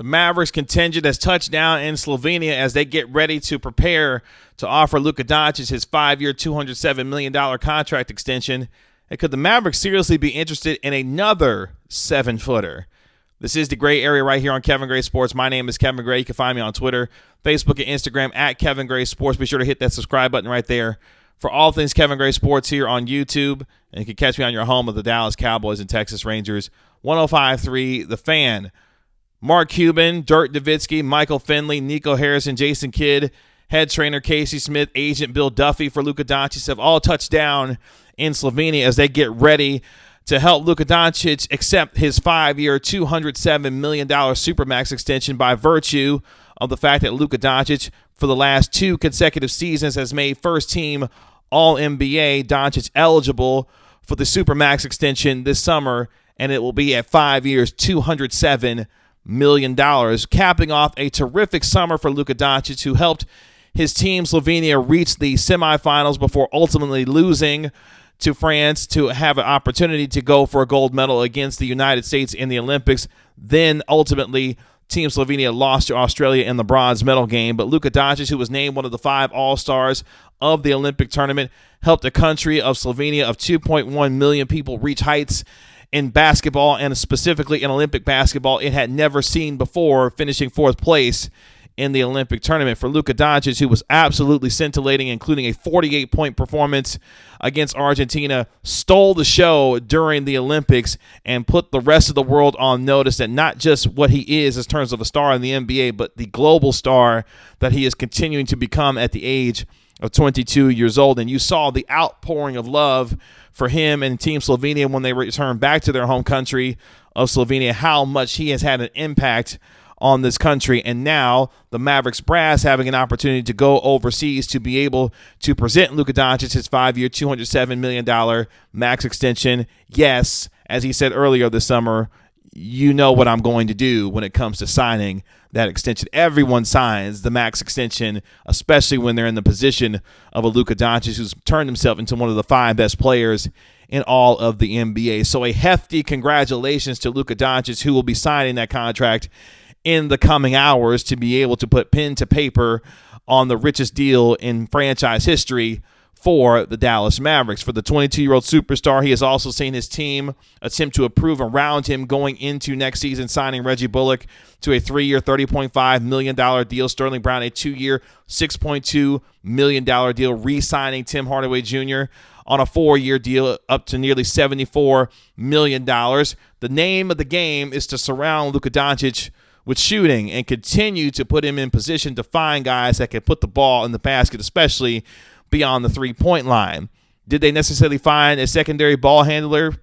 The Mavericks contingent has touched down in Slovenia as they get ready to prepare to offer Luka Doncic his 5-year, $207 million contract extension. And could the Mavericks seriously be interested in another 7-footer? This is the Gray Area right here on Kevin Gray Sports. My name is Kevin Gray. You can find me on Twitter, Facebook, and Instagram at Kevin Gray Sports. Be sure to hit that subscribe button right there for all things Kevin Gray Sports here on YouTube. And you can catch me on your home of the Dallas Cowboys and Texas Rangers, 105.3 The Fan. Mark Cuban, Dirk Nowitzki, Michael Finley, Nico Harrison, Jason Kidd, head trainer Casey Smith, agent Bill Duffy for Luka Doncic have all touched down in Slovenia as they get ready to help Luka Doncic accept his 5-year, $207 million Supermax extension by virtue of the fact that Luka Doncic, for the last 2 consecutive seasons, has made first-team All-NBA. Doncic eligible for the Supermax extension this summer, and it will be at 5 years, $207 million, capping off a terrific summer for Luka Doncic, who helped his team Slovenia reach the semifinals before ultimately losing to France to have an opportunity to go for a gold medal against the United States in the Olympics. Then ultimately Team Slovenia lost to Australia in the bronze medal game. But Luka Doncic, who was named one of the 5 All-Stars of the Olympic tournament, helped the country of Slovenia of 2.1 million people reach heights in basketball, and specifically in Olympic basketball it had never seen before, finishing 4th place in the Olympic tournament. For Luka Doncic, who was absolutely scintillating, including a 48-point performance against Argentina, stole the show during the Olympics and put the rest of the world on notice that not just what he is in terms of a star in the NBA, but the global star that he is continuing to become at the age of 22 years old. And you saw the outpouring of love for him and Team Slovenia when they returned back to their home country of Slovenia, how much he has had an impact on this country. And now the Mavericks brass having an opportunity to go overseas to be able to present Luka Doncic his 5-year, $207 million max extension. Yes, as he said earlier this summer, you know what I'm going to do when it comes to signing that extension. Everyone signs the max extension, especially when they're in the position of a Luka Doncic, who's turned himself into one of the 5 best players in all of the NBA. So a hefty congratulations to Luka Doncic, who will be signing that contract in the coming hours to be able to put pen to paper on the richest deal in franchise history for the Dallas Mavericks. For the 22-year-old superstar, he has also seen his team attempt to improve around him going into next season, signing Reggie Bullock to a 3-year, $30.5 million deal, Sterling Brown a 2-year, $6.2 million deal, re-signing Tim Hardaway Jr. on a 4-year deal up to nearly $74 million. The name of the game is to surround Luka Doncic with shooting and continue to put him in position to find guys that can put the ball in the basket, especially beyond the 3-point line. Did they necessarily find a secondary ball handler?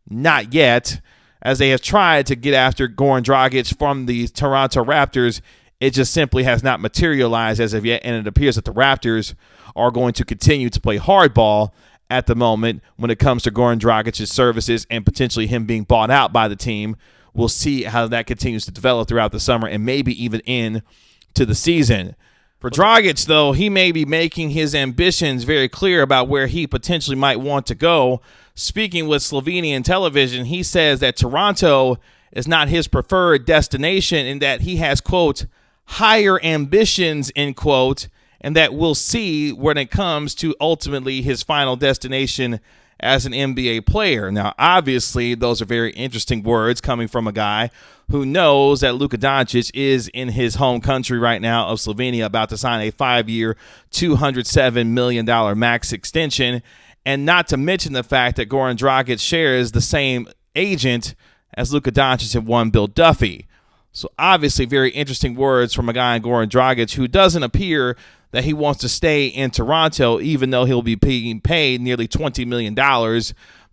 Not yet, as they have tried to get after Goran Dragic from the Toronto Raptors. It just simply has not materialized as of yet, and it appears that the Raptors are going to continue to play hardball at the moment when it comes to Goran Dragic's services and potentially him being bought out by the team. We'll see how that continues to develop throughout the summer and maybe even into the season. For Dragic, though, he may be making his ambitions very clear about where he potentially might want to go. Speaking with Slovenian television, he says that Toronto is not his preferred destination and that he has, quote, higher ambitions, end quote, and that we'll see when it comes to ultimately his final destination as an NBA player. Now, obviously, those are very interesting words coming from a guy who knows that Luka Doncic is in his home country right now of Slovenia, about to sign a 5-year, $207 million max extension, and not to mention the fact that Goran Dragic shares the same agent as Luka Doncic and one Bill Duffy. So obviously very interesting words from a guy in Goran Dragic who doesn't appear that he wants to stay in Toronto, even though he'll be being paid nearly $20 million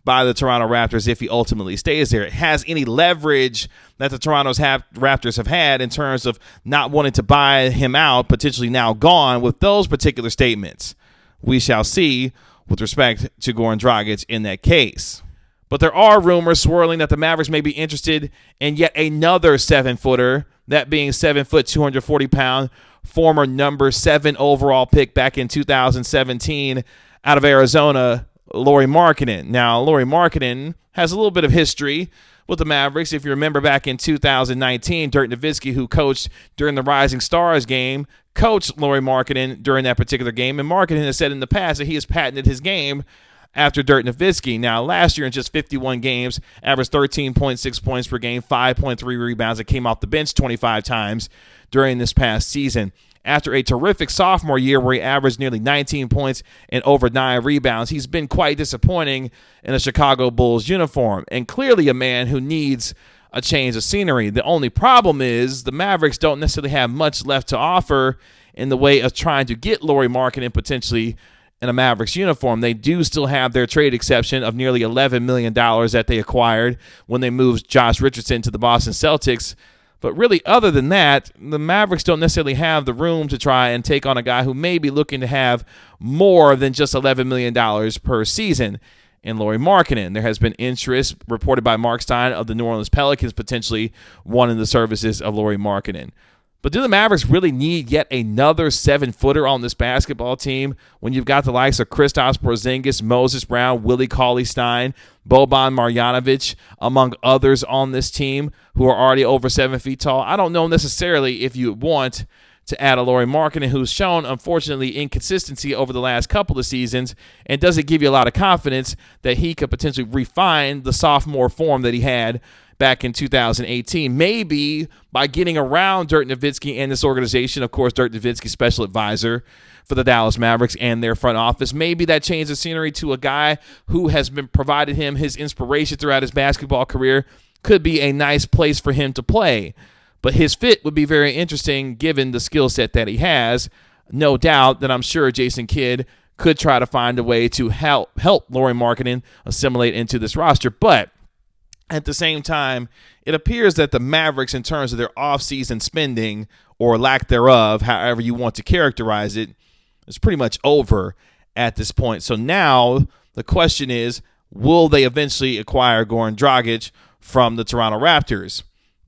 by the Toronto Raptors if he ultimately stays there. It has any leverage that the Raptors have had in terms of not wanting to buy him out, potentially now gone, with those particular statements. We shall see with respect to Goran Dragic in that case. But there are rumors swirling that the Mavericks may be interested in yet another 7-footer, that being 7 foot, 240-pound, former number 7 overall pick back in 2017 out of Arizona, Lauri Markkanen. Now, Lauri Markkanen has a little bit of history with the Mavericks. If you remember back in 2019, Dirk Nowitzki, who coached during the Rising Stars game, coached Lauri Markkanen during that particular game, and Markkanen has said in the past that he has patented his game after Dirk Nowitzki. Now, last year in just 51 games, averaged 13.6 points per game, 5.3 rebounds, and came off the bench 25 times during this past season. After a terrific sophomore year where he averaged nearly 19 points and over 9 rebounds, he's been quite disappointing in a Chicago Bulls uniform, and clearly a man who needs a change of scenery. The only problem is the Mavericks don't necessarily have much left to offer in the way of trying to get Lauri Markkanen potentially in a Mavericks uniform. They do still have their trade exception of nearly $11 million that they acquired when they moved Josh Richardson to the Boston Celtics. But really, other than that, the Mavericks don't necessarily have the room to try and take on a guy who may be looking to have more than just $11 million per season in Lauri Markkanen. There has been interest reported by Mark Stein of the New Orleans Pelicans potentially wanting the services of Lauri Markkanen. But do the Mavericks really need yet another 7-footer on this basketball team when you've got the likes of Kristaps Porzingis, Moses Brown, Willie Cauley-Stein, Boban Marjanovic, among others on this team who are already over 7 feet tall? I don't know necessarily if you want to add a Lauri Markkanen who's shown, unfortunately, inconsistency over the last couple of seasons, and doesn't give you a lot of confidence that he could potentially refine the sophomore form that he had back in 2018, maybe by getting around Dirk Nowitzki and this organization. Of course, Dirk Nowitzki, special advisor for the Dallas Mavericks and their front office. Maybe that changes the scenery to a guy who has been provided him his inspiration throughout his basketball career. Could be a nice place for him to play. But his fit would be very interesting given the skill set that he has. No doubt that I'm sure Jason Kidd could try to find a way to help Lauri Markkanen assimilate into this roster. But at the same time, it appears that the Mavericks, in terms of their offseason spending or lack thereof, however you want to characterize it, is pretty much over at this point. So now the question is, will they eventually acquire Goran Dragic from the Toronto Raptors?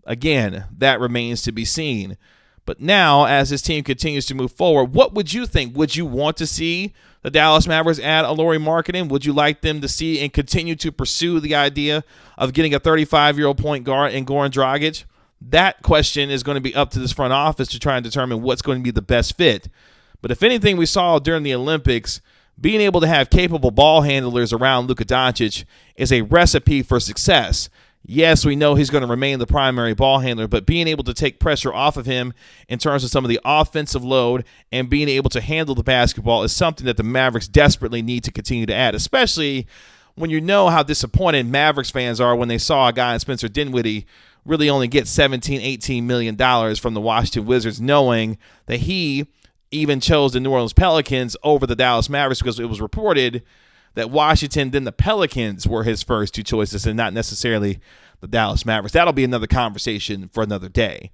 Again, that remains to be seen. But now, as this team continues to move forward, what would you think? Would you want to see the Dallas Mavericks add a Lauri Markkanen? Would you like them to see and continue to pursue the idea of getting a 35-year-old point guard in Goran Dragic? That question is going to be up to this front office to try and determine what's going to be the best fit. But if anything we saw during the Olympics, being able to have capable ball handlers around Luka Doncic is a recipe for success. Yes, we know he's going to remain the primary ball handler, but being able to take pressure off of him in terms of some of the offensive load and being able to handle the basketball is something that the Mavericks desperately need to continue to add, especially when you know how disappointed Mavericks fans are when they saw a guy in Spencer Dinwiddie really only get $17, $18 million from the Washington Wizards, knowing that he even chose the New Orleans Pelicans over the Dallas Mavericks because it was reported that Washington, then the Pelicans were his first two choices and not necessarily the Dallas Mavericks. That'll be another conversation for another day.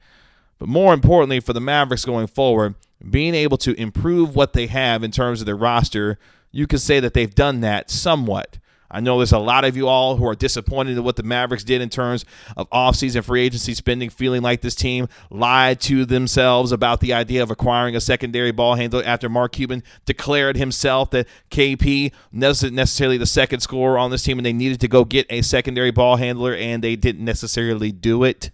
But more importantly, for the Mavericks going forward, being able to improve what they have in terms of their roster, you could say that they've done that somewhat. I know there's a lot of you all who are disappointed in what the Mavericks did in terms of offseason free agency spending, feeling like this team lied to themselves about the idea of acquiring a secondary ball handler after Mark Cuban declared himself that KP wasn't necessarily the second scorer on this team and they needed to go get a secondary ball handler and they didn't necessarily do it.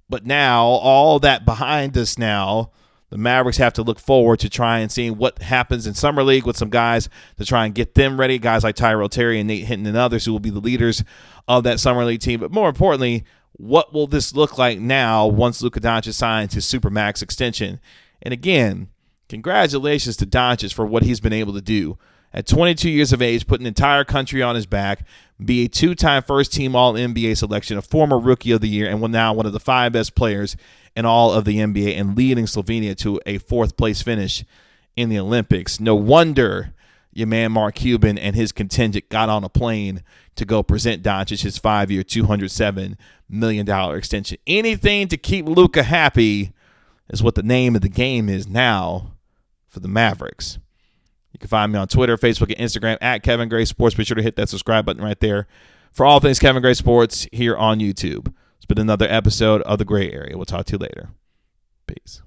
But now, all that behind us now, the Mavericks have to look forward to try and seeing what happens in Summer League with some guys to try and get them ready, guys like Tyrell Terry and Nate Hinton and others who will be the leaders of that Summer League team. But more importantly, what will this look like now once Luka Doncic signs his Supermax extension? And again, congratulations to Doncic for what he's been able to do. At 22 years of age, put an entire country on his back, be a two-time first-team All-NBA selection, a former Rookie of the Year, and now one of the 5 best players in all of the NBA and leading Slovenia to a 4th-place finish in the Olympics. No wonder your man Mark Cuban and his contingent got on a plane to go present Doncic his 5-year, $207 million extension. Anything to keep Luka happy is what the name of the game is now for the Mavericks. You can find me on Twitter, Facebook, and Instagram at Kevin Gray Sports. Be sure to hit that subscribe button right there for all things Kevin Gray Sports here on YouTube. It's been another episode of The Gray Area. We'll talk to you later. Peace.